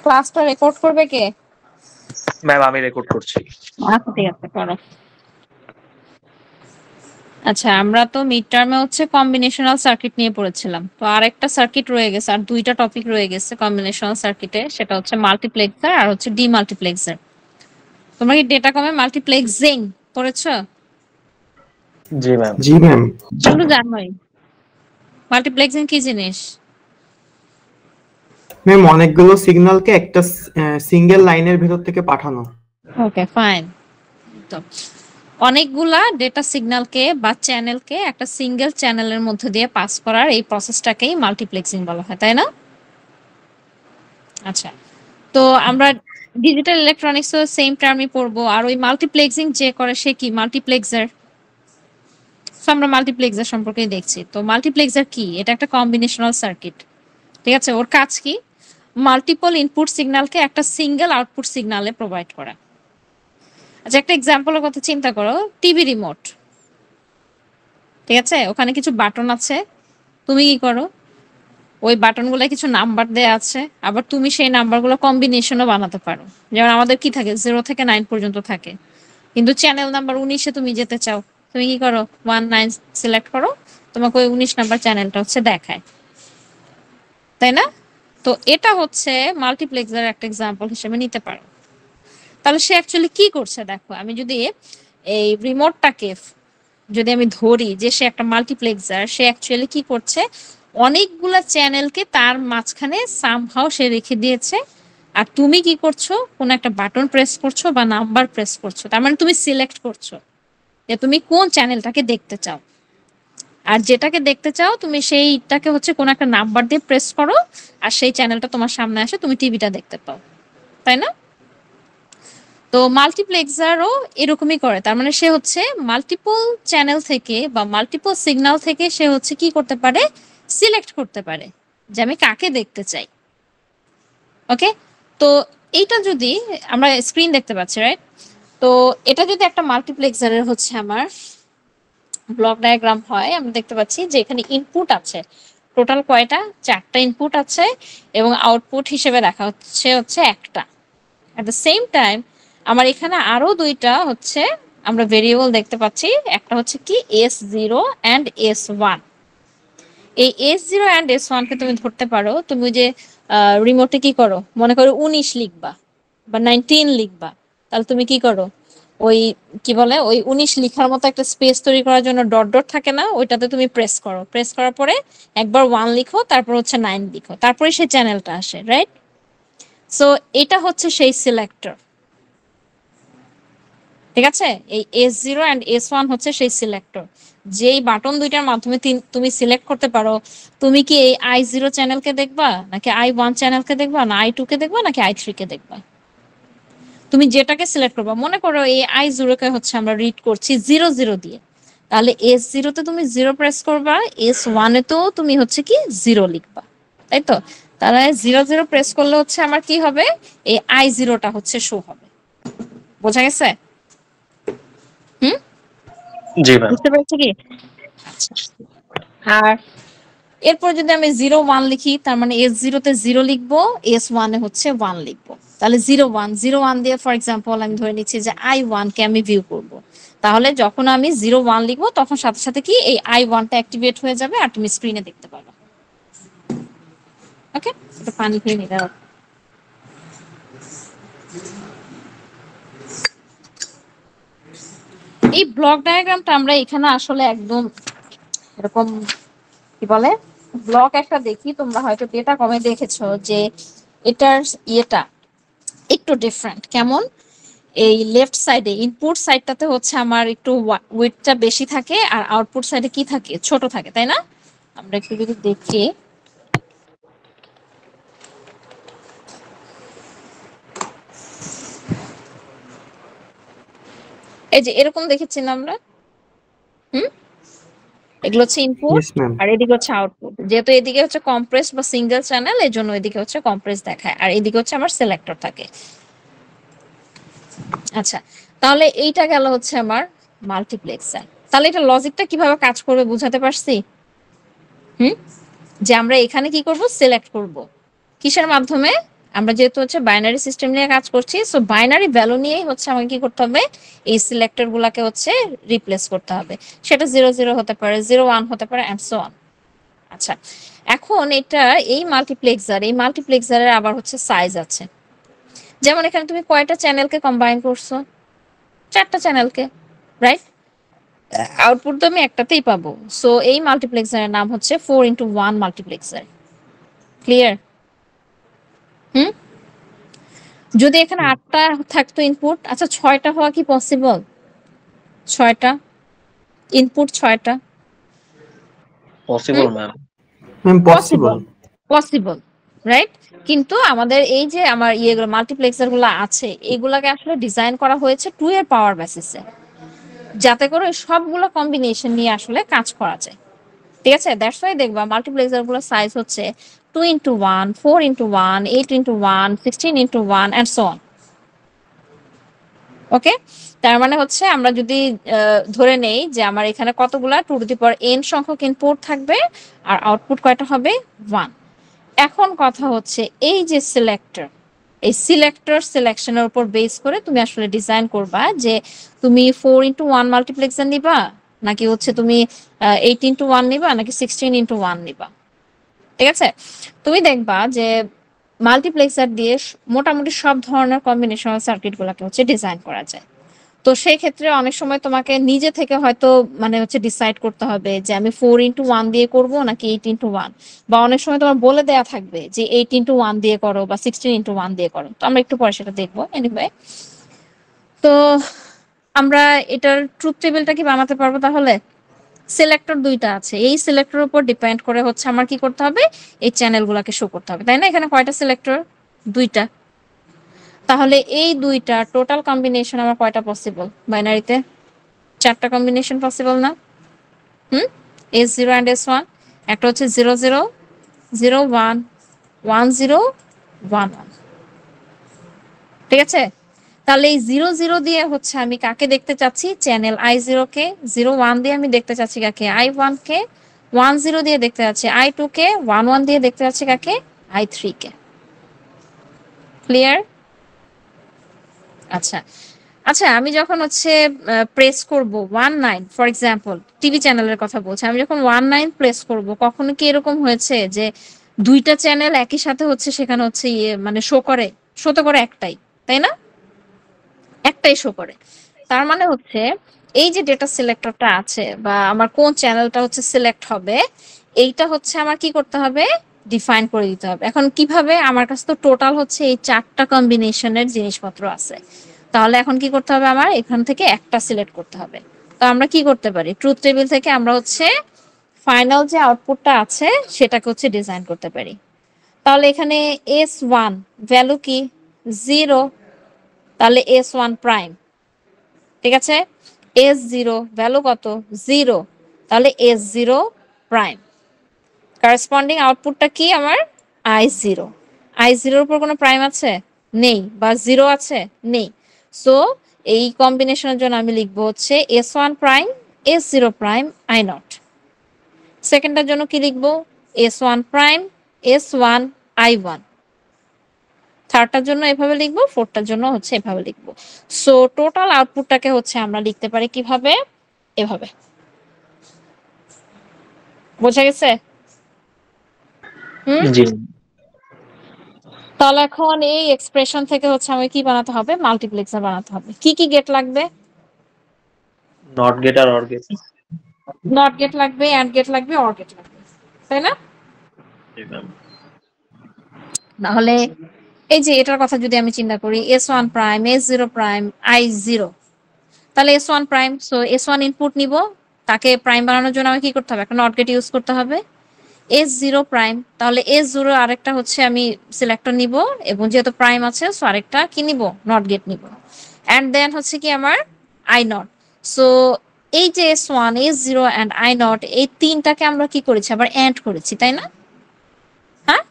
ক্লাসটা রেকর্ড করবে কে? ম্যাম আমি রেকর্ড করছি। আচ্ছা ঠিক আছে, করো। আচ্ছা, আমরা তো মিড টার্মে হচ্ছে কম্বিনেশনাল সার্কিট নিয়ে পড়েছিলাম। তো আরেকটা সার্কিট রয়ে গেছে, আর দুইটা টপিক রয়ে গেছে কম্বিনেশনাল সার্কিটে, সেটা হচ্ছে মাল্টিপ্লেক্সার আর হচ্ছে ডিমাল্টিপ্লেক্সার। তোমরা কি ডেটা কমে মাল্টিপ্লেক্সিং পড়েছো? জি ম্যাম। জি ম্যাম। কিন্তু জানোই মাল্টিপ্লেক্সিং কি জিনিস? ম্যাম অনেকগুলো সিগন্যালকে একটা সিঙ্গেল লাইনের ভেতর থেকে পাঠানো। Okay fine. তো অনেকগুলা ডেটা সিগন্যালকে বা চ্যানেলকে একটা সিঙ্গেল চ্যানেলের মধ্যে দিয়ে পাস করার এই প্রসেসটাকেই মাল্টিপ্লেক্সিং বলা হয়, তাই না? আচ্ছা, তো আমরা ডিজিটাল ইলেকট্রনিক্সও সেম টার্মই পড়বো। আর ওই মাল্টিপ্লেক্সিং যে করে সে কি মাল্টিপ্লেক্সার। আমরা মাল্টিপ্লেক্সার সম্পর্কেই দেখছি। তো মাল্টিপ্লেক্সার কি? এটা একটা কম্বিনেশনাল সার্কিট, ঠিক আছে? ওর কাজ কি? মাল্টিপল ইনপুট সিগন্যালকে একটা সিঙ্গেল আউটপুট সিগন্যালে প্রোভাইড করা। আচ্ছা, একটা এক্সাম্পলের কথা চিন্তা করো, টিভি রিমোট, ঠিক আছে? ওখানে কিছু বাটন আছে, তুমি কি করো? ওই বাটনগুলো কিছু নাম্বার দেয়া আছে, আবার তুমি সেই নাম্বারগুলো কম্বিনেশনও বানাতে পারো। যেমন আমাদের কি থাকে, 0 থেকে 9 পর্যন্ত থাকে, কিন্তু চ্যানেল নাম্বার 19-এ তুমি যেতে চাও, তুমি কি করো? 19 সিলেক্ট করো, তোমাকে ওই 19 নাম্বার চ্যানেলটা হচ্ছে দেখায়, তাই না? তো এটা হচ্ছে মাল্টিপ্লেক্সার একটা এক্সাম্পল হিসেবে নিতে পারো। তাহলে সে অ্যাকচুয়ালি কি করছে দেখো, আমি যদি এই রিমোটটাকে যদি আমি ধরি যে সে একটা মাল্টিপ্লেক্সার, সে অ্যাকচুয়ালি কি করছে, অনেকগুলা চ্যানেলকে তার মাঝখানে সামহাও সে রেখে দিয়েছে। আর তুমি কি করছো, কোন একটা বাটন প্রেস করছো বা নাম্বার প্রেস করছো, তার মানে তুমি সিলেক্ট করছো যে তুমি কোন চ্যানেলটাকে দেখতে চাও। আর যেটাকে দেখতে চাও তুমি সেইটাকে হচ্ছে কোন একটা নাম্বার দিয়ে প্রেস করো, আর সেই চ্যানেলটা তোমার সামনে আসে, তুমি টিভিটা দেখতে পাও, তাই না? তো মাল্টিপ্লেক্সারও এরকমই করে। তার মানে সে হচ্ছে মাল্টিপল চ্যানেল থেকে বা মাল্টিপল সিগন্যাল থেকে সে হচ্ছে কি করতে পারে, সিলেক্ট করতে পারে যে আমি কাকে দেখতে চাই। ওকে, তো এইটা যদি আমরা স্ক্রিন দেখতে পাচ্ছি, রাইট? তো এটা যদি একটা মাল্টিপ্লেক্সারের হচ্ছে আমার ব্লক ডায়াগ্রাম হয়, আমরা দেখতে পাচ্ছি যে এখানে ইনপুট আছে টোটাল কয়টা, 4টা ইনপুট আছে, এবং আউটপুট হিসেবে দেখা হচ্ছে একটা। এট দ্য সেম টাইম আমার এখানে আরো দুইটা হচ্ছে আমরা ভেরিয়েবল দেখতে পাচ্ছি, একটা হচ্ছে কি S0 অ্যান্ড S1। এই S0 অ্যান্ড S1 কে তুমি ধরতে পারো, তুমি যে রিমোটে কি করো, মনে করো 19 লিখবা বা 19 লিখবা, তাহলে তুমি কি করো, ওই কি বলে ওই 19 লিখার মতো একটা স্পেস তৈরি করার জন্য ডট ডট থাকে না, ওইটাতে তুমি প্রেস করো, প্রেস করার পরে একবার 1 লিখো, তারপর হচ্ছে 9 লিখো, তারপরে সেই চ্যানেলটা আসে, রাইট? সো এটা হচ্ছে সেই সিলেক্টর, ঠিক আছে? এই S0 অ্যান্ড S1 হচ্ছে সেই সিলেক্টর, যেই বাটন দুইটার মাধ্যমে তুমি সিলেক্ট করতে পারো তুমি কি এই I0 চ্যানেলকে দেখবা, নাকি I1 চ্যানেলকে দেখবা, না I2 কে দেখবা, নাকি I3 কে দেখবা। তুমি যেটাকে সিলেক্ট করবা, মনে করো এই I0 কে হচ্ছে আমরা রিড করছি 00 দিয়ে, তাহলে S0 তে তুমি 0 প্রেস করবা, S1 এ তো তুমি হচ্ছে কি 0 লিখবা, তাই তো? তাহলে 00 প্রেস করলে হচ্ছে আমার কি হবে, এই I0টা হচ্ছে শো হবে। বোঝা গেছে? হুম, জি ম্যাম। বুঝতে পেরেছি কি? আচ্ছা, আর এরপর যদি আমি 01 লিখি, তার মানে S0 তে 0 লিখবো, S1 এ হচ্ছে 1 লিখবো, তাহলে 01 দিয়ে ফর এক্সাম্পল আমি ধরে নিচ্ছি যে I1 কে আমি ভিউ করব। তাহলে যখন আমি 01 লিখবো তখন সাথে সাথে কি এই I1টা অ্যাক্টিভেট হয়ে যাবে, আর তুমি স্ক্রিনে দেখতে পাবে। ওকে, এটা পানি খেয়ে নিতে হবে। এই ব্লক ডায়াগ্রামটা আমরা এখানে আসলে একদম এরকম কি বলে ব্লক একটা দেখি, তোমরা হয়তো ডেটা কমে দেখেছো যে এটার ইয়েটা একটু ডিফারেন্ট। কেমন? এই লেফট সাইডে ইনপুট সাইডটাতে হচ্ছে আমার একটু ওয়েটটা বেশি থাকে, আর আউটপুট সাইডে কি থাকে, ছোট থাকে, তাই না? আমরা একটু যদি দেখি, এই যে এরকম দেখেছি না আমরা। হুম, এগুলো হচ্ছে ইনপুট, ইয়েস ম্যাম। আর এদিকে হচ্ছে আউটপুট। যেহেতু এদিকে হচ্ছে কম্প্রেস বা সিঙ্গেল চ্যানেল, এর জন্য এদিকে হচ্ছে কম্প্রেস দেখায়, আর এদিকে হচ্ছে আমার সিলেক্টর থাকে। আচ্ছা, তাহলে এইটা গেল হচ্ছে আমার মাল্টিপ্লেক্সার। তাহলে এটা লজিকটা কিভাবে কাজ করবে বুঝাতে পারছি? হুম, যে আমরা এখানে কি করব, সিলেক্ট করব কিসের মাধ্যমে, আমরা যেহেতু হচ্ছে বাইনারি সিস্টেম নিয়ে কাজ করছি, সো বাইনারি ভ্যালু নিয়েই হচ্ছে আমাকে কি করতে হবে, এই সিলেক্টর গুলাকে হচ্ছে রিপ্লেস করতে হবে। সেটা 0 0 হতে পারে, 0 1 হতে পারে, এন্ড সো অন। আচ্ছা, এখন এটা এই মাল্টিপ্লেক্সারের আবার হচ্ছে সাইজ আছে। যেমন এখানে তুমি কয়টা চ্যানেলকে কম্বাইন করছো? 4টা চ্যানেলকে, রাইট? আউটপুট তো আমি একটাতেই পাবো। সো এই মাল্টিপ্লেক্সারের নাম হচ্ছে 4x1 মাল্টিপ্লেক্সার। ক্লিয়ার? হুম। যদি এখানে 8টা থাকতো ইনপুট, আচ্ছা 6টা হওয়া কি পসিবল? 6টা ইনপুট, 6টা possible ma'am. Ma'am possible, possible. Possible, right? কিন্তু আমাদের এই যে আমার ইয়েগুলো মাল্টিপ্লেক্সার গুলো আছে, এগুলাকে আসলে ডিজাইন করা হয়েছে 2 এর পাওয়ার বেসিসে, যাতে করে সবগুলো কম্বিনেশন নিয়ে আসলে কাজ করা যায়। ঠিক আছে? দ্যাটস ওয়াই দেখবা মাল্টিপ্লেক্সার গুলোর সাইজ হচ্ছে 2x1, 4x1, 8x1, 16x1 and so on. ওকে, তার মানে হচ্ছে আমরা যদি ধরে নেই যে আমার এখানে কতগুলা 2n সংখ্যক ইনপুট থাকবে আর আউটপুট কয়টা হবে? 1। এখন কথা হচ্ছে এই যে সিলেক্টর, এই সিলেকশনের উপর বেস করে তুমি আসলে ডিজাইন করবা যে তুমি 4x1 মাল্টিপ্লেক্সার নিবা, নাকি হচ্ছে তুমি 8x1 নিবা, নাকি 16x1 নিবা। ঠিক আছে? তুমি দেখবা যে মাল্টিপ্লেক্সার দিয়ে মোটামুটি সব ধরনের কম্বিনেশনাল সার্কিট গুলাকে হচ্ছে ডিজাইন করা যায়। তো সেই ক্ষেত্রে অনেক সময় তোমাকে নিজে থেকে হয়তো মানে হচ্ছে ডিসাইড করতে হবে যে আমি 4x1 দিয়ে করব নাকি 8x1, বা অনেক সময় তোমার বলে দেয়া থাকবে যে 8x1 দিয়ে করো বা 16x1 দিয়ে করো। তো আমরা একটু পরে সেটা দেখবো। এনিওয়ে, তো আমরা এটার ট্রুথ টেবিলটা কি বানাতে পারবো তাহলে? সিলেক্টর 2টা আছে, এই সিলেক্টরের উপর ডিপেন্ড করে হচ্ছে আমার কি করতে হবে, এই চ্যানেলগুলোকে শো করতে হবে, তাই না? এখানে কয়টা সিলেক্টর? 2টা। তাহলে এই 2টা টোটাল কম্বিনেশন আমার কয়টা পসিবল বাইনারিতে? 4টা কম্বিনেশন পসিবল না? হুম। S0 and S1, একটা হচ্ছে 0 0 0 1 1 0 1 1। ঠিক আছে? তাহলে এই 0 0 দিয়ে হচ্ছে আমি কাকে দেখতে চাচ্ছি? চ্যানেল I0 কে। 0 1 দিয়ে আমি দেখতে চাচ্ছি কাকে? I1 কে। 1 0 দিয়ে দেখতে যাচ্ছি I2 কে। 1 1 দিয়ে দেখতে যাচ্ছি কাকে? I3 কে। ক্লিয়ার? আচ্ছা, আচ্ছা, আমি যখন হচ্ছে প্রেস করব 19, ফর এক্সাম্পল টিভি চ্যানেলের কথা বলছি, আমি যখন 19 প্রেস করব, কখনো কি এরকম হয়েছে যে 2টা চ্যানেল একই সাথে হচ্ছে সেখানে হচ্ছে ইয়ে মানে শো তো করে একটাই, তাই না? একটাই শো করে। তার মানে হচ্ছে এই যে ডেটা সিলেক্টরটা আছে বা আমার কোন চ্যানেলটা হচ্ছে সিলেক্ট হবে, এইটা হচ্ছে আমার কি করতে হবে? ডিফাইন করে দিতে হবে। এখন কিভাবে? আমার কাছে তো টোটাল হচ্ছে এই 4টা কম্বিনেশনের জিনিসপত্র আছে। তাহলে এখন কি করতে হবে? আমার এখান থেকে একটা সিলেক্ট করতে হবে। তো আমরা কি করতে পারি? ট্রুথ টেবিল থেকে আমরা হচ্ছে ফাইনাল যে আউটপুটটা আছে সেটাকে হচ্ছে ডিজাইন করতে পারি। তাহলে এখানে S1 ভ্যালু কি? 0, তাহলে S1 প্রাইম। ঠিক আছে? S0 ভ্যালু কত? 0, তাহলে S0 প্রাইম। করেসপন্ডিং আউটপুটটা কি আমার? I0। I0 এর উপর কোনো প্রাইম আছে? নেই। বা 0 আছে? নেই। সো এই কম্বিনেশনের জন্য আমি লিখবো হচ্ছে S1 prime, S0 prime, I0। সেকেন্ডটার জন্য কি লিখবো? S1 prime, S1, I1। থার্ডটার জন্য এভাবে লিখবো, ফোর্থটার জন্য হচ্ছে এভাবে লিখবো। সো টোটাল আউটপুটটাকে হচ্ছে আমরা লিখতে পারি কিভাবে? এভাবে। বোঝা গেছে? হুম। জি। তাহলে এখন এই এক্সপ্রেশন থেকে হচ্ছে আমাকে কি বানাতে হবে? মাল্টিপ্লেক্সার বানাতে হবে। কি কি গেট লাগবে? Not gate or or gate. Not gate লাগবে, অ্যান্ড গেট লাগবে, অর গেট লাগবে, তাই না? জি ম্যাম। তাহলে এই যে এটার কথা যদি আমি চিন্তা করি, S1 prime, S0 prime, I0, তাহলে S1 prime, so S1 input নিব, তাকে প্রাইম বানানোর জন্য আমাকে কি করতে হবে? একটা নট গেট ইউজ করতে হবে। S0 প্রাইম, তাহলে S0 আরেকটা হচ্ছে আমি সিলেক্টর নিব, এবং যেহেতু প্রাইম আছে সো আরেকটা কি নিব? নট গেট নিব। অ্যান্ড দেন হচ্ছে কি আমার I0। সো এই যে S1, S0 অ্যান্ড I0, এই তিনটাকে আমরা কি করেছি? আবার অ্যান্ড করেছি, তাই না? হ্যাঁ।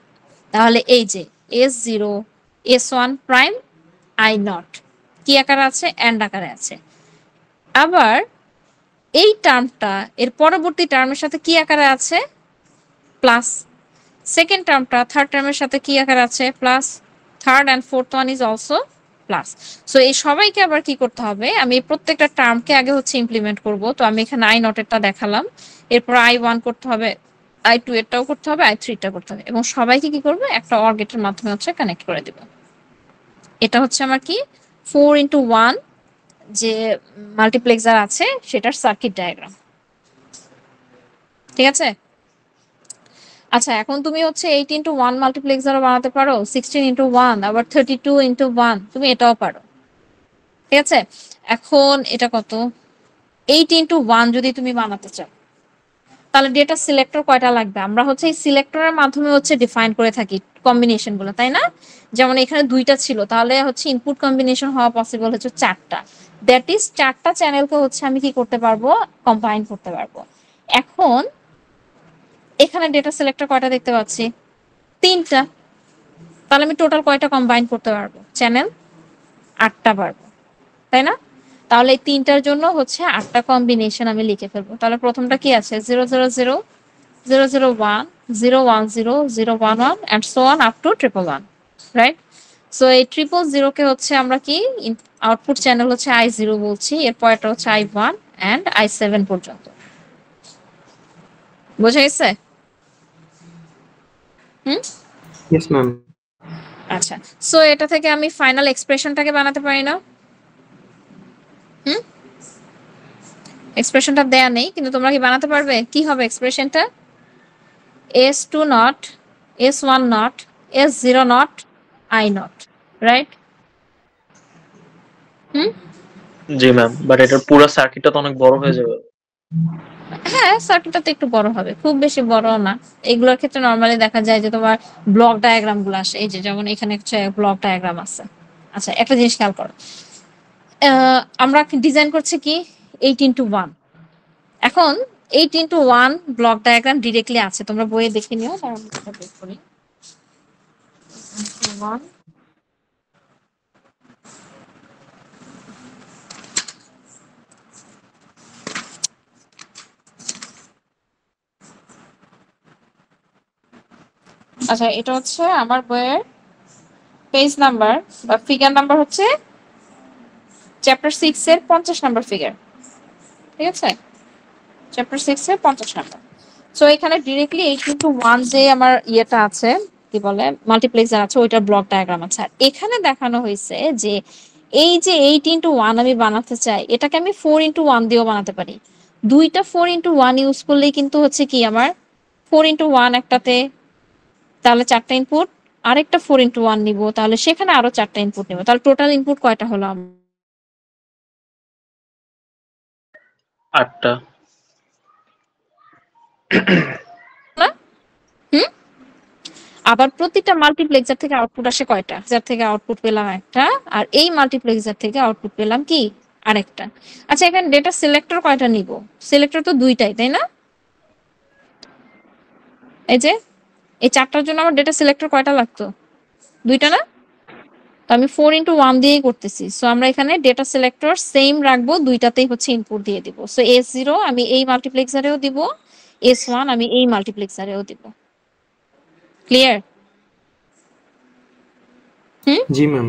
তাহলে এই যে S0, S1 প্রাইম, I0 কি আকারে আছে? অ্যান্ড আকারে আছে। আবার এই টার্মটা এর পরবর্তী টার্মের সাথে কি আকারে আছে? প্লাস। সেকেন্ড টার্মটা থার্ড টার্মের সাথে কি আকারে আছে? Plus. Third and fourth one is also plus. So এই সবাইকে আবার কি করতে হবে, আমি প্রত্যেকটা টার্মকে আগে হচ্ছে ইমপ্লিমেন্ট করব। তো আমি এখানে আই নটেরটা দেখালাম, এরপর I1 করতে হবে, I2 এরটাও করতে হবে, I3 টা করতে হবে, এবং সবাইকে কি করবো একটা অর গেটের মাধ্যমে হচ্ছে কানেক্ট করে দিব। এটা হচ্ছে আমার কি 4x1 যে মাল্টিপ্লেক্সার আছে সেটার সার্কিট ডায়াগ্রাম। ঠিক আছে। আচ্ছা, এখন তুমি হচ্ছে 8x1 মাল্টিপ্লেক্সারও বানাতে পারো, 16x1, আবার 32x1, তুমি এটাও পারো। ঠিক আছে। এখন এটা কত, 8x1 যদি তুমি বানাতে চাও তাহলে ডেটা সিলেক্টর কয়টা লাগবে? আমরা হচ্ছে এই সিলেক্টরের মাধ্যমে হচ্ছে ডিফাইন করে থাকি কম্বিনেশন গুলো, তাই না? যেমন এখানে 2টা ছিল, তাহলে হচ্ছে ইনপুট কম্বিনেশন হওয়া পসিবল হচ্ছে 4টা। দ্যাট ইজ 4টা চ্যানেলকে হচ্ছে আমি কি করতে পারবো, কম্বাইন করতে পারবো। এখন এখানে ডেটা সিলেক্টর কয়টা দেখতে পাচ্ছি? 3টা। তাহলে আমি টোটাল কয়টা কম্বাইন করতে পারবো? চ্যানেল 8টা পারবো, তাই না? তাহলে এই 3টার জন্য হচ্ছে 8টা কম্বিনেশন আমি লিখে ফেলবো। তাহলে প্রথমটা কি আছে? 000, 001, 010, 011 and so on up to 111, right? So এই 000 কে হচ্ছে আমরা কি আউটপুট চ্যানেল হচ্ছে I0 বলছি, এরপর এটা হচ্ছে I1 and I7 পর্যন্ত। বোঝা গেছে? হুম। Yes ma'am. আচ্ছা, সো এটা থেকে আমি ফাইনাল এক্সপ্রেশনটাকে বানাতে পারি না? হুম, এক্সপ্রেশনটা দেয়া নেই, কিন্তু তোমরা কি বানাতে পারবে? কি হবে এক্সপ্রেশনটা? S2 not, S1 not, S0 not, I not, right? Hmm. G ma'am, but এটার পুরো সার্কিটটা তো অনেক বড় হয়ে যাবে। হ্যাঁ, সার্কিটটা তো একটু বড় হবে, খুব বেশি বড় না। এগুলোর ক্ষেত্রে নরমালি দেখা যায় যে তোমার ব্লক ডায়াগ্রাম গুলো আসে, এই যে যেমন এখানে একটা ব্লক ডায়াগ্রাম আছে। আচ্ছা, একটা জিনিস খেয়াল করো, আমরা ডিজাইন করছি কি 8x1। এখন 8x1 ব্লক ডায়াগ্রাম ডিরেক্টলি আছে, তোমরা বইয়ে দেখে নিও। তার মধ্যে বের করি 8x1। আচ্ছা, এটা হচ্ছে আমার বইয়ের পেজ নাম্বার বা ফিগার নাম্বার হচ্ছে চ্যাপ্টার 6 এর 50 নাম্বার ফিগার। ঠিক আছে, চ্যাপ্টার 6 এর 50 নাম্বার। সো এখানে ডিরেক্টলি 8x1 যে আমার ইয়েটা আছে, কি বলে মাল্টিপ্লেক্সার আছে, ওইটার ব্লক ডায়াগ্রাম আছে। আর এখানে দেখানো হয়েছে যে এই যে 8x1 আমি বানাতে চাই, এটাকে আমি 4x1 দিয়েও বানাতে পারি। দুইটা 4x1 ইউজ করলেই কিন্তু হচ্ছে কি আমার 4x1 একটাতে, তাহলে 4টা ইনপুট, আরেকটা 4x1 নিব, তাহলে সেখানে আরো 4টা ইনপুট নিব, তাহলে টোটাল ইনপুট কয়টা হলো আমার? 8টা। হুম। আবার প্রতিটা মাল্টিপ্লেক্সার থেকে আউটপুট আসে কয়টা? যার থেকে আউটপুট পেলাম একটা, আর এই মাল্টিপ্লেক্সার থেকে আউটপুট পেলাম কি আরেকটা। আচ্ছা, এখানে ডেটা সিলেক্টর কয়টা নিব? সিলেক্টর তো 2টাই, তাই না? এই যে এই 4টার জন্য আমার ডেটা সিলেক্টর কয়টা লাগতো? 2টা না? তো আমি 4x1 দিয়েই করতেছি। সো আমরা এখানে ডেটা সিলেক্টর সেম রাখবো, 2টাতেই হচ্ছে ইনপুট দিয়ে দিব। সো S0 আমি এই মাল্টিপ্লেক্সারেও দিব, S1 আমি এই মাল্টিপ্লেক্সারেও দিব। ক্লিয়ার? হুম। জি ম্যাম।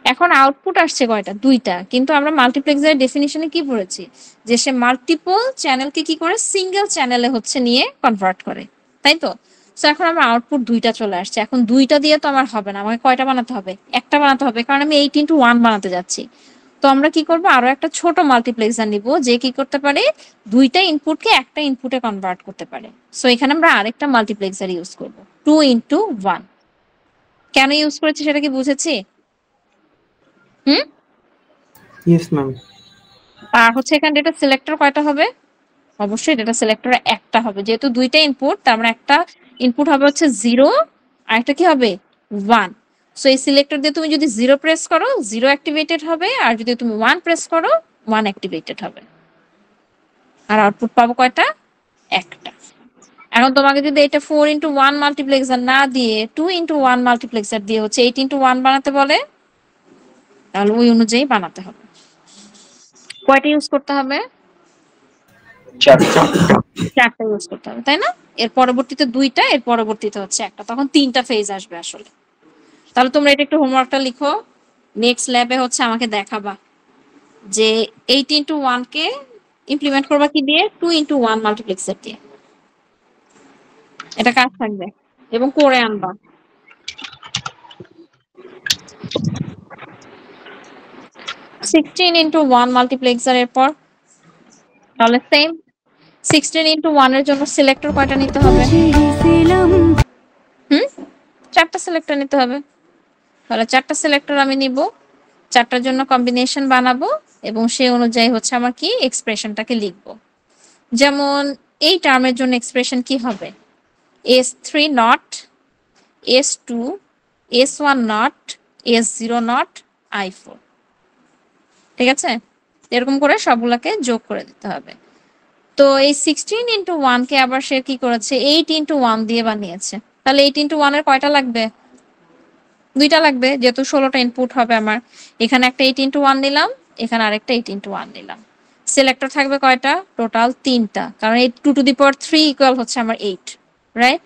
এখন আউটপুট আসছে কয়টা? 2টা, কিন্তু আমরা মাল্টিপ্লেক্সারের ডেফিনিশনে কি পড়েছি? যে সে মাল্টিপল চ্যানেলকে কি করে সিঙ্গেল চ্যানেলে হচ্ছে নিয়ে কনভার্ট করে, তাই তো? সো এখন আমার আউটপুট 2টা চলে আসছে। এখন 2টা দিয়ে তো আমার হবে না, আমাকে কয়টা বানাতে হবে? একটা বানাতে হবে, কারণ আমি 8x1 বানাতে যাচ্ছি। তো আমরা কি করব, আরো একটা ছোট মাল্টিপ্লেক্সার নিব যে কি করতে পারে, 2টা ইনপুটকে একটা ইনপুটে কনভার্ট করতে পারে। সো এখানে আমরা আরেকটা মাল্টিপ্লেক্সার ইউজ করব, 2x1। কেন ইউজ করেছি সেটা কি বুঝেছি? হুম। Yes ma'am. আর হচ্ছে এখানে ডেটা সিলেক্টর কয়টা হবে? অবশ্যই ডেটা সিলেক্টর একটা হবে, যেহেতু 2টা ইনপুট, তার মানে একটা ইনপুট হবে হচ্ছে 0, আর একটা কি হবে 1। সো এই সিলেক্টর দিয়ে তুমি যদি 0 প্রেস করো 0 অ্যাক্টিভেটেড হবে, আর যদি তুমি 1 প্রেস করো 1 অ্যাক্টিভেটেড হবে। আর আউটপুট পাবো কয়টা? একটা। এখন তোমাকে যদি এটা 4x1 মাল্টিপ্লেক্সার না দিয়ে 2x1 মাল্টিপ্লেক্সার দিয়ে হচ্ছে 8x1 বানাতে বলে, তাহলে ওই অনুযায়ী বানাতে হবে। কয়টা ইউজ করতে হবে? 4টা। 4টা ইউজ করতে হবে, তাই না? এর পরবর্তীতে 2টা, এর পরবর্তীতে হচ্ছে একটা, তখন 3টা ফেজ আসবে আসলে। তাহলে তোমরা এটা একটু হোমওয়ার্কটা লিখো, নেক্সট ল্যাবে হচ্ছে আমাকে দেখাবা যে 8x1 কে ইমপ্লিমেন্ট করবা কি দিয়ে, 2x1 মাল্টিপ্লেক্সার দিয়ে। এটা কাজ থাকবে এবং করে আনবা। 16x1 মাল্টিপ্লেক্সার এর পর তাহলে সেম 16x1 এর জন্য সিলেক্টর কয়টা নিতে হবে? চারটা সিলেক্টর নিতে হবে। তাহলে চারটা সিলেক্টর আমি নিব, চারটার জন্য কম্বিনেশন বানাবো এবং সেই অনুযায়ী হচ্ছে আমার কি এক্সপ্রেশনটাকে লিখবো। যেমন এই টার্মের জন্য এক্সপ্রেশন কি হবে, S3 not, S2, S1 not, S0 not, I4। ঠিক আছে, এরকম করে সবগুলোকে যোগ করে দিতে হবে। তো এই 16x1 কে আবার সে কি করেছে, 8x1 দিয়ে বানিয়েছে। তাহলে 8x1 এর কয়টা লাগবে? দুইটা লাগবে, যেহেতু 16টা ইনপুট হবে আমার। এখানে একটা 8x1 নিলাম, এখানে আরেকটা 8x1 নিলাম। সিলেক্টর থাকবে কয়টা? টোটাল 3টা, কারণ এই 2 টু দি পাওয়ার 3 ইকুয়াল হচ্ছে আমার 8, রাইট?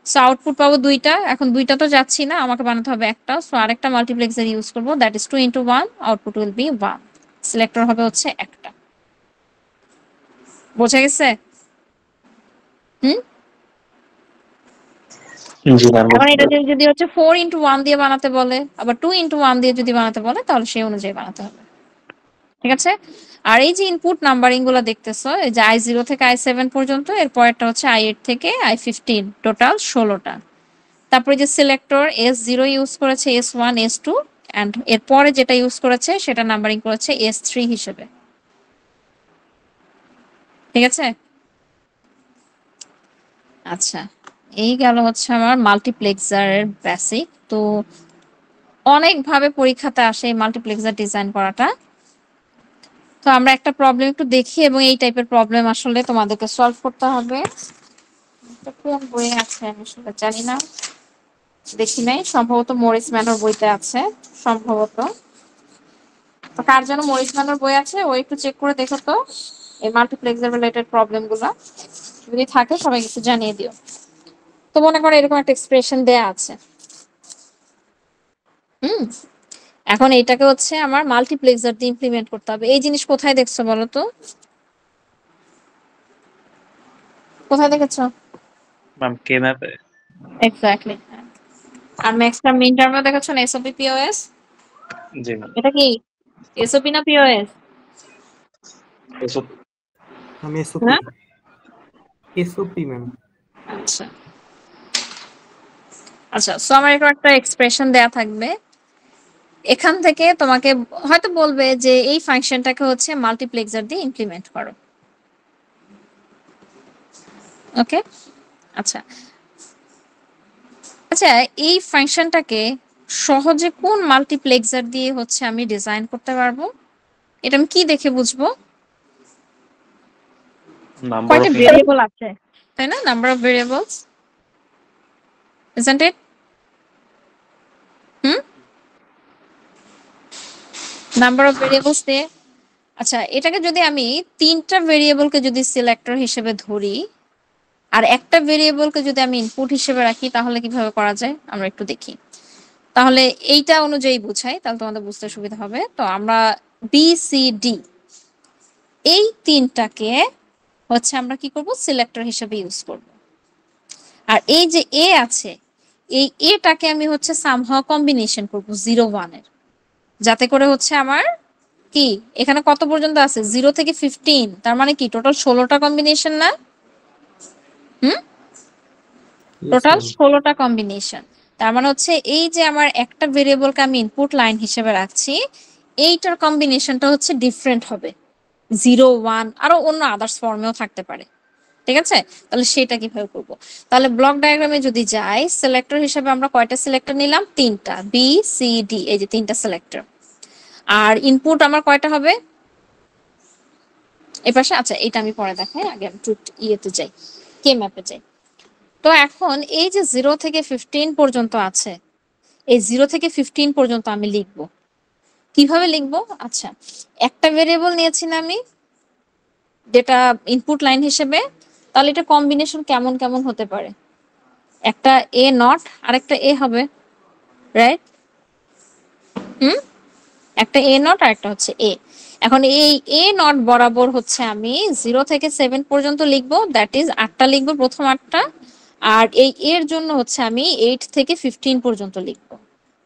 সো আউটপুট পাবো দুইটা। এখন দুইটা তো যাচ্ছি না, আমাকে বানাতে হবে একটা। সো আরেকটা মাল্টিপ্লেক্সার ইউজ করবো, that is 2x1, output will be 1। Selector হবে হচ্ছে একটা। বোঝা গেছে? জি ম্যাম, এখন এটা যদি হচ্ছে 4x1 দিয়ে বানাতে বলে, আবার 2x1 দিয়ে যদি বানাতে বলে, তাহলে সেই অনুযায়ী বানাতে হবে। ঠিক আছে? আর এই যে ইনপুট নাম্বারিং গুলো দেখতেছো, এই যে I0 থেকে I7 পর্যন্ত, এর পরেরটা হচ্ছে I8 থেকে I15, টোটাল 16টা। তারপরে যে সিলেক্টর S0 ইউজ করেছে S1, S2, এন্ড এরপরে যেটা ইউজ করেছে সেটা নাম্বারিং করেছে S3 হিসেবে। ঠিক আছে? আচ্ছা, এই গেল হচ্ছে আমার মাল্টিপ্লেক্সারের বেসিক। তো অনেকভাবে পরীক্ষাতে আসে এই মাল্টিপ্লেক্সার ডিজাইন করাটা। তো আমরা একটা প্রবলেম একটু দেখি এবং এই টাইপের প্রবলেম আসলে তোমাদেরকে সলভ করতে হবে। এটা কোন বইয়ে আছে আমি আসলে জানি না, দেখি নাই, সম্ভবত মরিস ম্যানর বইতে আছে সম্ভবত। তো কার যেন মরিস ম্যানর বই আছে, ও একটু চেক করে দেখো তো এই মাল্টিপ্লেক্সার রিলেটেড প্রবলেম গুলা, যদি থাকে সবাই একটু জানিয়ে দিও। তো মনে করো এরকম একটা এক্সপ্রেশন দেয়া আছে, এখন এইটাকে হচ্ছে আমার মাল্টিপ্লেক্সার দিয়ে ইমপ্লিমেন্ট করতে হবে। এই জিনিস কোথায় দেখছো বলো তো? কোথায় দেখেছো? ম্যাম কে ম্যাপে। এক্স্যাক্টলি। আর ম্যাক্স টার্ম মিন টার্মে দেখেছো না এসওপি পিওএস? জি ম্যাম। এটা কি এসওপি না পিওএস? এসব আমি এসওপি, হ্যাঁ, এসওপি ম্যাম। আচ্ছা আচ্ছা। সো আমার এরকম একটা এক্সপ্রেশন দেয়া থাকবে, এখান থেকে তোমাকে হয়তো বলবে যে এই ফাংশনটাকে হচ্ছে মাল্টিপ্লেক্সার দিয়ে ইমপ্লিমেন্ট করো। ওকে, আচ্ছা আচ্ছা, এই ফাংশনটাকে সহজে কোন মাল্টিপ্লেক্সার দিয়ে হচ্ছে আমি ডিজাইন করতে পারবো? এটা আমি কি দেখে বুঝবো? নাম্বার কয়টা অফ ভেরিয়েবল আছে, তাই না? Number of variables, isn't it? Number of variables দিয়ে, আচ্ছা এটাকে যদি আমি 3টা ভেরিয়েবলকে যদি সিলেক্টর হিসেবে ধরি আর একটা ভেরিয়েবলকে যদি আমি ইনপুট হিসেবে রাখি, তাহলে কিভাবে করা যায় আমরা একটু দেখি। তাহলে এইটা অনুযায়ী বুঝাই, তাহলে তোমাদের বুঝতে সুবিধা হবে। তো আমরা বি সি ডি এই 3টাকে হচ্ছে আমরা কি করব, সিলেক্টর হিসেবে ইউজ করব। আর এই যে এ আছে, এই এটাকে আমি হচ্ছে সামহাও কম্বিনেশন করব 0 1 এর, যাতে করে হচ্ছে আমার কি এখানে কত পর্যন্ত আছে, 0 থেকে 15, তার মানে কি টোটাল 16টা কম্বিনেশন না? টোটাল 16টা কম্বিনেশন। তার মানে হচ্ছে এই যে আমার একটা ভেরিয়েবলকে আমি ইনপুট লাইন হিসেবে রাখছি, এইটার কম্বিনেশনটা হচ্ছে ডিফারেন্ট হবে, 0 1 আরো অন্য আদার্স ফর্মেও থাকতে পারে। ঠিক আছে, তাহলে সেটা কিভাবে করব? তাহলে ব্লক ডায়াগ্রামে যদি যাই, সিলেক্টর হিসেবে আমরা কয়টা সিলেক্টর নিলাম? 3টা, বি সি ডি, এই যে 3টা সিলেক্টর। আর ইনপুট আমার কয়টা হবে এই পাশে? আচ্ছা এটা আমি পরে দেখাই, আগে আমি ইয়েতে যাই, কে ম্যাপে যাই। তো এখন এই যে 0 থেকে 15 পর্যন্ত আছে, এই 0 থেকে 15 পর্যন্ত আমি লিখব, কিভাবে লিখব? আচ্ছা, একটা ভেরিয়েবল নিয়েছি না আমি, যেটা ইনপুট লাইন হিসেবে, তাহলে এটা কম্বিনেশন কেমন কেমন হতে পারে? একটা এ নট আর একটা এ হবে, রাইট? হুম, একটা এ নট আর একটা হচ্ছে এ। এখন এই এ নট বরাবর হচ্ছে আমি 0 থেকে 7 পর্যন্ত লিখবো, দ্যাট ইজ 8টা লিখবো, প্রথম 8টা। আর এই এর জন্য হচ্ছে আমি 8 থেকে 15 পর্যন্ত লিখবো,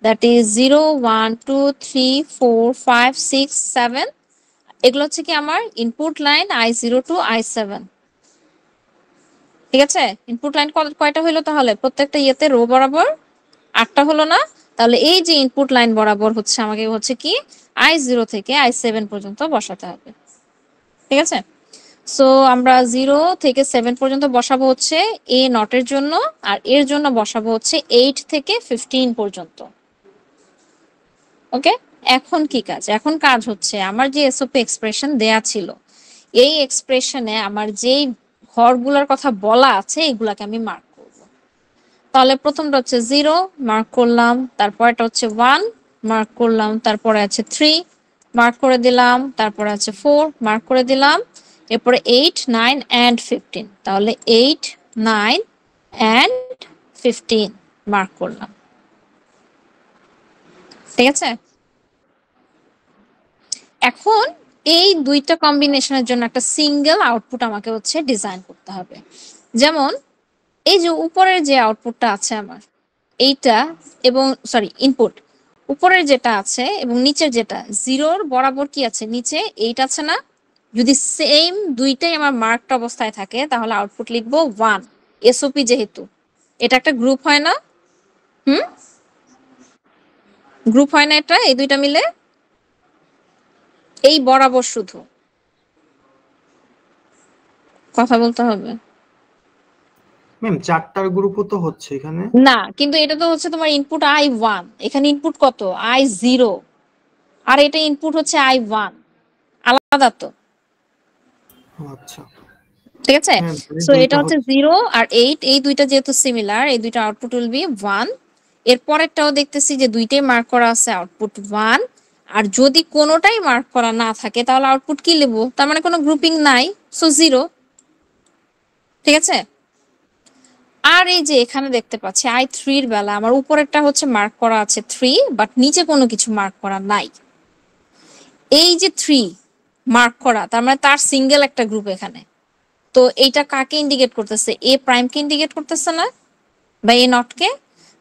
দ্যাট ইজ 0 1 2 3 4 5 6 7। এগুলো হচ্ছে কি আমার input line I0 two I7। ঠিক আছে, ইনপুট লাইন কয়টা হলো তাহলে? প্রত্যেকটা ইয়েতে রো বরাবর 8টা হলো না? তাহলে এই যে ইনপুট লাইন বরাবর হচ্ছে আমাকে হচ্ছে কি I0 থেকে I7 পর্যন্ত বসাতে হবে। ঠিক আছে, সো আমরা 0 থেকে 7 পর্যন্ত বসাবো হচ্ছে এ নটের জন্য, আর এর জন্য বসাবো হচ্ছে 8 থেকে 15 পর্যন্ত। ওকে, এখন কি কাজ? এখন কাজ হচ্ছে আমার যে এসওপি এক্সপ্রেশন দেয়া ছিল, এই এক্সপ্রেশনে আমার যেই ঘরগুলোর কথা বলা আছে এগুলাকে আমি মার্ক করব। তাহলে প্রথমটা হচ্ছে 0 মার্ক করলাম, তারপরটা হচ্ছে 1 মার্ক করলাম, তারপরে আছে 3 মার্ক করে দিলাম, তারপরে আছে 4 মার্ক করে দিলাম, এরপরে 8 9 and 15। তাহলে 8 9 and 15 মার্ক করলাম। ঠিক আছে, এখন এই দুইটা কম্বিনেশনের জন্য একটা সিঙ্গেল আউটপুট আমাকে হচ্ছে ডিজাইন করতে হবে। যেমন এই যে উপরের যে আউটপুটটা আছে আমার, এইটা এবং সরি ইনপুট উপরের যেটা আছে এবং নিচের যেটা, 0-র বরাবর কি আছে? নিচে 8 আছে না? যদি সেম দুইটাই আমার মার্কড অবস্থায় থাকে তাহলে আউটপুট লিখবো 1। এসওপি যেহেতু এটা একটা গ্রুপ হয় না? হুম, গ্রুপ হয় না এটা? এই দুইটা মিলে এই বরাবর শুধু কথা বলতে হবে ম্যাম 4টার গ্রুপও তো হচ্ছে এখানে। না, কিন্তু এটা তো হচ্ছে তোমার ইনপুট I1, এখানে ইনপুট কত? I0, আর এটা ইনপুট হচ্ছে I1, আলাদা তো। আচ্ছা ঠিক আছে, হ্যাঁ, সো এটা হচ্ছে 0 আর 8, এই দুইটা যেহেতু সিমিলার, এই দুইটা আউটপুট উইল বি 1। এর পরেরটাও দেখতেছি যে দুইটাই মার্ক করা আছে, আউটপুট 1। আর যদি কোনোটাই মার্ক করা না থাকে তাহলে আউটপুট কি লিখবো? তার মানে কোনো গ্রুপিং নাই, সো 0। ঠিক আছে, আর এই যে এখানে দেখতে পাচ্ছি I3 এর বেলা আমার উপরেরটা হচ্ছে মার্ক করা আছে 3, বাট নিচে কোনো কিছু মার্ক করা নাই। এই যে 3 মার্ক করা, তার মানে তার সিঙ্গেল একটা গ্রুপ এখানে। তো এইটা কাকে ইন্ডিকেট করতেছে? এ প্রাইমকে ইন্ডিকেট করতেছে না, বা এ নটকে?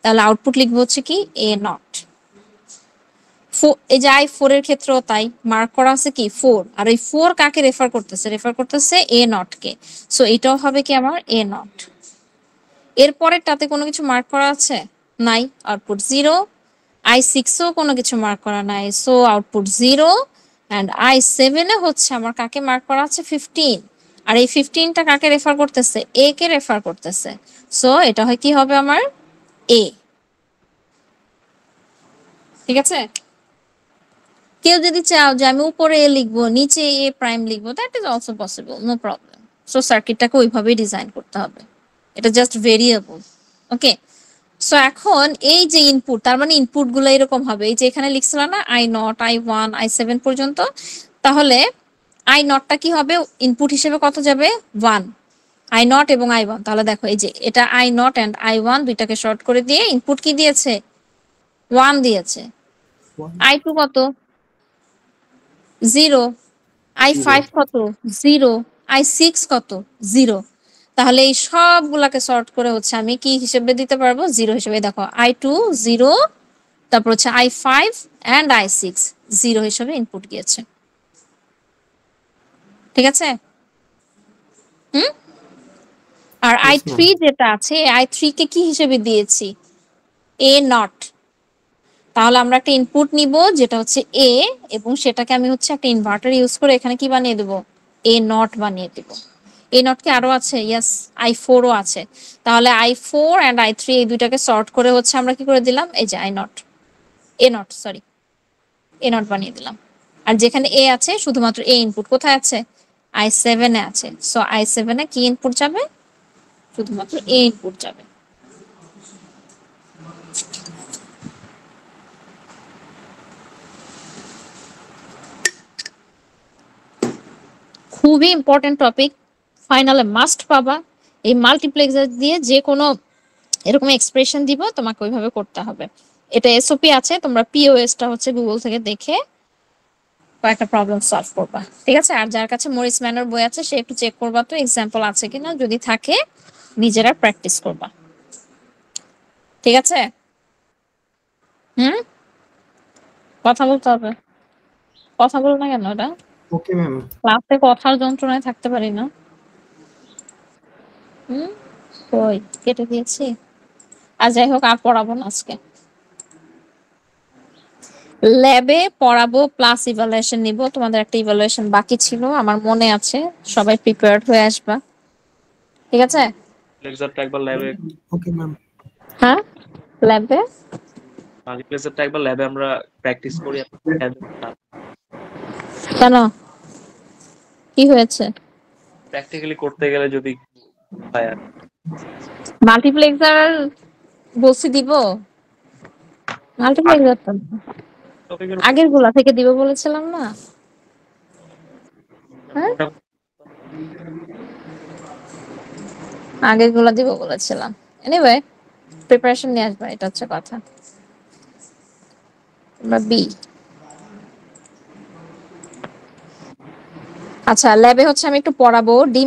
তাহলে আউটপুট লিখবো হচ্ছে কি এ নট। এই যে I4 এর ক্ষেত্রেও তাই, মার্ক করা আছে কি 4, আর এই 4 কাকে রেফার করতেছে? রেফার করতেছে এ নটকে, সো এটাও হবে কি আমার এ নট। এরপরেরটাতে কোনো কিছু মার্ক করা আছে? নাই, আউটপুট 0। I6-এও কোনো কিছু মার্ক করা নাই, সো আউটপুট 0। অ্যান্ড I7-এ হচ্ছে আমার কাকে মার্ক করা আছে? 15, আর এই 15টা কাকে রেফার করতেছে? এ কে রেফার করতেছে, সো এটা হয় কি হবে আমার এ। ঠিক আছে, কেউ যদি চাও যে আমি উপরে এ লিখবো নিচে এ প্রাইম লিখবো, that is also possible, no problem. So সার্কিটটাকে ওইভাবেই ডিজাইন করতে হবে, এটা জাস্ট ভেরিয়েবল। ওকে, সো এখন এই যে ইনপুট, তার মানে ইনপুট গুলো এরকম হবে, এই যে এখানে লিখছিলাম না I0 I1 I7 পর্যন্ত, তাহলে I0টা কি হবে? ইনপুট হিসেবে কত যাবে? 1, I0 এবং I1। তাহলে দেখো এই যে এটা I0 এন্ড I1 দুইটাকে শর্ট করে দিয়ে ইনপুট কি দিয়েছে? 1 দিয়েছে। I2 কত? 0। I5 কত? 0। I6 কত? 0। তাহলে এই সবগুলাকে সর্ট করে হচ্ছে আমি কি হিসেবে দিতে পারবো? 0 হিসেবে। দেখো I2 0, তারপর হচ্ছে I5 and I6 0 হিসেবে ইনপুট গিয়েছে। ঠিক আছে, হুম, আর I3 যেটা আছে, I3 কে কি হিসেবে দিয়েছি? এ নট। তাহলে আমরা একটা ইনপুট নিব যেটা হচ্ছে এ, এবং সেটাকে আমি হচ্ছে একটা ইনভার্টার ইউজ করে এখানে কি বানিয়ে দেব? এ নট বানিয়ে দেব। এ নট কি আরো আছে? ইয়েস, I4ও আছে। তাহলে I4 and I3 এই দুইটাকে সর্ট করে হচ্ছে আমরা কি করে দিলাম? এই যে এ নট সরি এ নট বানিয়ে দিলাম। আর যেখানে এ আছে শুধুমাত্র এ ইনপুট কোথায় আছে? I7 এ আছে, সো I7 এ কি ইনপুট যাবে? শুধুমাত্র এ ইনপুট যাবে। খুবই ইম্পর্টেন্ট টপিক, ফাইনালে মাস্ট পাবা। এই মাল্টিপ্লেক্সার দিয়ে যে কোনো এরকম এক্সপ্রেশন দিব, তোমাকে ওইভাবে করতে হবে। এটা এসওপি আছে, তোমরা পিওএস টা হচ্ছে গুগল থেকে দেখে কয়েকটা প্রবলেম সলভ করবা, ঠিক আছে? আর যার কাছে মরিস ম্যানর বই আছে সে একটু চেক করবা তো এক্সাম্পল আছে কিনা, যদি থাকে নিজেরা প্র্যাকটিস করবা, ঠিক আছে? হুম, কথা বলতে হবে, কথা বল না কেন? এটা ওকে ম্যাম। ক্লাসে কথার যন্ত্রণায় থাকতে পারি না। হুম, কই কেটে দিয়েছি। আর যাই হোক, আর পড়াবো না আজকে। ল্যাবে পড়াবো প্লাস ইভালুয়েশন নিব। তোমাদের একটা ইভালুয়েশন বাকি ছিল আমার মনে আছে, সবাই প্রিপেয়ার্ড হয়ে আসবা, ঠিক আছে? লেকচারটা একবার ল্যাবে, ওকে ম্যাম। হ্যাঁ, ল্যাবে লেকচারটা একবার ল্যাবে আমরা প্র্যাকটিস করি। কেন, কি হয়েছে? প্র্যাকটিক্যালি করতে গেলে যদি হয় আর মাল্টিপ্লেক্সার বলছি দিব, মাল্টিপ্লেক্সার তো টপিকের আগের গুলা থেকে দিব বলেছিলাম না? হ্যাঁ, আগের গুলা দিব বলেছিলাম। এনিওয়ে, প্রিপারেশন নিয়ে আসবা, এটা হচ্ছে কথা। তোমরা বি, আচ্ছা ল্যাবে হচ্ছে আমি একটু পড়াবো ডি